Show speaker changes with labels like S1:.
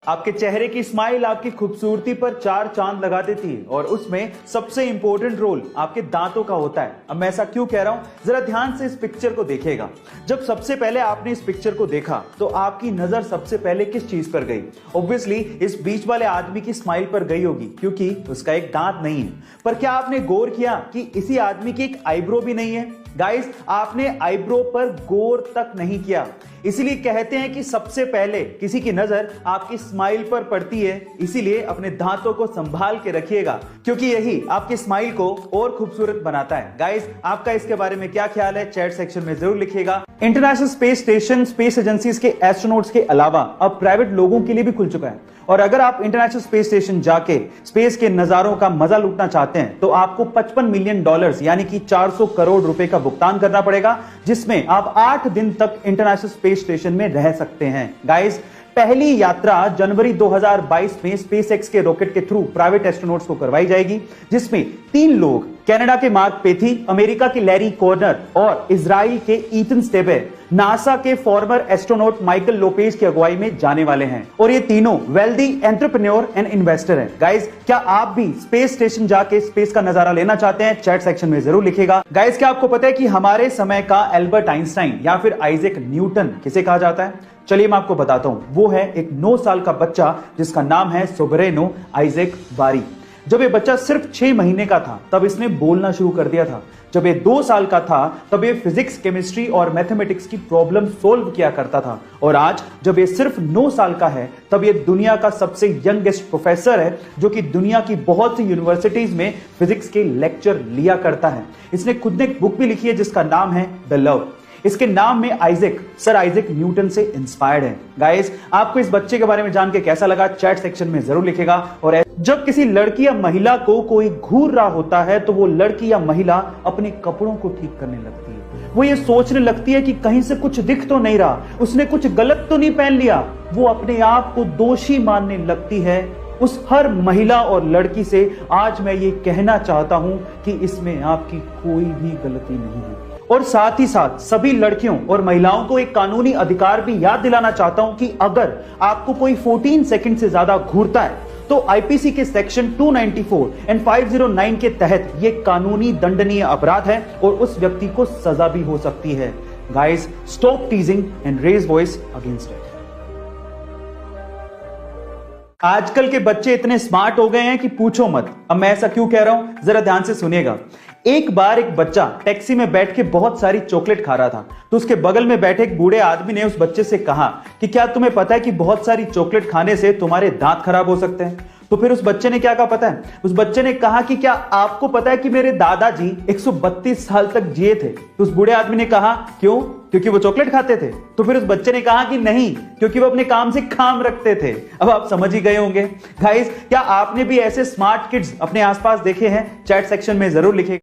S1: आपके चेहरे की स्माइल आपकी खूबसूरती पर चार चांद लगा देती है और उसमें सबसे इंपॉर्टेंट रोल आपके दांतों का होता है। अब मैं ऐसा क्यों कह रहा हूं, जरा ध्यान से इस पिक्चर को देखिएगा। जब सबसे पहले आपने इस पिक्चर को देखा तो आपकी नजर सबसे पहले किस चीज पर गई? ऑब्वियसली इस बीच वाले आदमी की स्माइल पर गई होगी, क्योंकि उसका एक दांत नहीं है। पर क्या आपने गौर किया कि इसी आदमी की एक आईब्रो भी नहीं है? गाइस, आपने आईब्रो पर गौर तक नहीं किया। इसीलिए कहते हैं कि सबसे पहले किसी की नजर आपकी स्माइल पर पड़ती है। इसीलिए अपने दांतों को संभाल के रखिएगा, क्योंकि यही आपकी स्माइल को और खूबसूरत बनाता है। गाइस, आपका इसके बारे में क्या ख्याल है, चैट सेक्शन में जरूर लिखिएगा। International space station space agencies के एस्ट्रोनॉट्स के अलावा अब प्राइवेट लोगों के लिए भी खुल चुका है। और अगर आप इंटरनेशनल स्पेस स्टेशन जाके स्पेस के नजारों का मजा लूटना चाहते हैं तो आपको $55 मिलियन यानी कि 400 करोड़ रुपए का भुगतान करना पड़ेगा, जिसमें आप 8 दिन तक इंटरनेशनल स्पेस स्टेशन में रह सकते हैं। गाइस, पहली यात्रा जनवरी 2022 में स्पेसएक्स के रॉकेट के थ्रू प्राइवेट एस्ट्रोनॉट्स को करवाई जाएगी, जिसमें 3 लोग कनाडा के मार्क पेथी, अमेरिका के लैरी कॉर्नर और इजराइल के ईथन स्टेबे नासा के फॉर्मर एस्ट्रोनॉट माइकल लोपेज की अगुवाई में जाने वाले हैं। और ये तीनों वेल्दी एंटरप्रेन्योर एंड इन्वेस्टर हैं। गाइस, क्या आप भी स्पेस स्टेशन जाके स्पेस का नजारा लेना चाहते हैं? चैट सेक्शन में जरूर लिखिएगा। गाइस, क्या आपको पता है कि हमारे समय का एल्बर्ट आइंस्टाइन या फिर आइजैक न्यूटन किसे कहा जाता है? चलिए मैं आपको बताता हूं। वो है एक 9 साल का बच्चा जिसका नाम है सोबरेनो आइजैक बारी। जब ये बच्चा सिर्फ 6 महीने का था तब इसने बोलना शुरू कर दिया था। जब ये 2 साल का था तब ये फिजिक्स, केमिस्ट्री और मैथमेटिक्स की प्रॉब्लम सोल्व किया करता था। और आज जब ये सिर्फ 9 साल का है तब ये दुनिया का सबसे यंगेस्ट प्रोफेसर है, जो कि दुनिया की बहुत सी यूनिवर्सिटीज में फिजिक्स के लेक्चर लिया करता है। इसने खुद ने एक बुक भी लिखी है जिसका नाम है द लव। इसके नाम में आइजैक सर आइजैक न्यूटन से इंस्पायर्ड है। गाइस, आपको इस बच्चे के बारे में जान के कैसा लगा, चैट सेक्शन में जरूर लिखेगा। और जब किसी लड़की या महिला को कोई घूर रहा होता है तो वो लड़की या महिला अपने कपड़ों को ठीक करने लगती है। वो ये सोचने लगती है कि कहीं से कुछ दिख तो नहीं रहा, उसने कुछ गलत तो नहीं पहन लिया। वो अपने आप को दोषी मानने लगती है। उस हर महिला और लड़की से आज मैं ये कहना चाहता हूं कि इसमें आपकी कोई भी गलती नहीं है। और साथ ही साथ सभी लड़कियों और महिलाओं को एक कानूनी अधिकार भी याद दिलाना चाहता हूं कि अगर आपको कोई 14 सेकंड से ज्यादा घूरता है तो आईपीसी के सेक्शन 294 एंड 509 के तहत यह कानूनी दंडनीय अपराध है और उस व्यक्ति को सजा भी हो सकती है। Guys, stop teasing and raise voice against it. आजकल के बच्चे इतने स्मार्ट हो गए हैं कि पूछो मत। अब मैं ऐसा क्यों कह रहा हूं, जरा ध्यान से सुनिएगा। एक बार एक बच्चा टैक्सी में बैठ के बहुत सारी चॉकलेट खा रहा था, तो उसके बगल में बैठे एक बूढ़े आदमी ने उस बच्चे से कहा कि क्या तुम्हें पता है कि बहुत सारी चॉकलेट खाने से तुम्हारे दांत खराब हो सकते हैं? तो फिर उस बच्चे ने क्या कहा पता है? उस बच्चे ने कहा कि क्या आपको पता है कि मेरे दादाजी 132 साल तक जिए थे? तो उस बूढ़े आदमी ने कहा क्यों? क्योंकि वो चॉकलेट खाते थे? तो फिर उस बच्चे ने कहा कि नहीं, क्योंकि वो अपने काम से काम रखते थे। अब आप समझ ही गए होंगे। गाइस, क्या आपने भी ऐसे स्मार्ट किड्स अपने आसपास देखे हैं? चैट सेक्शन में जरूर लिखें।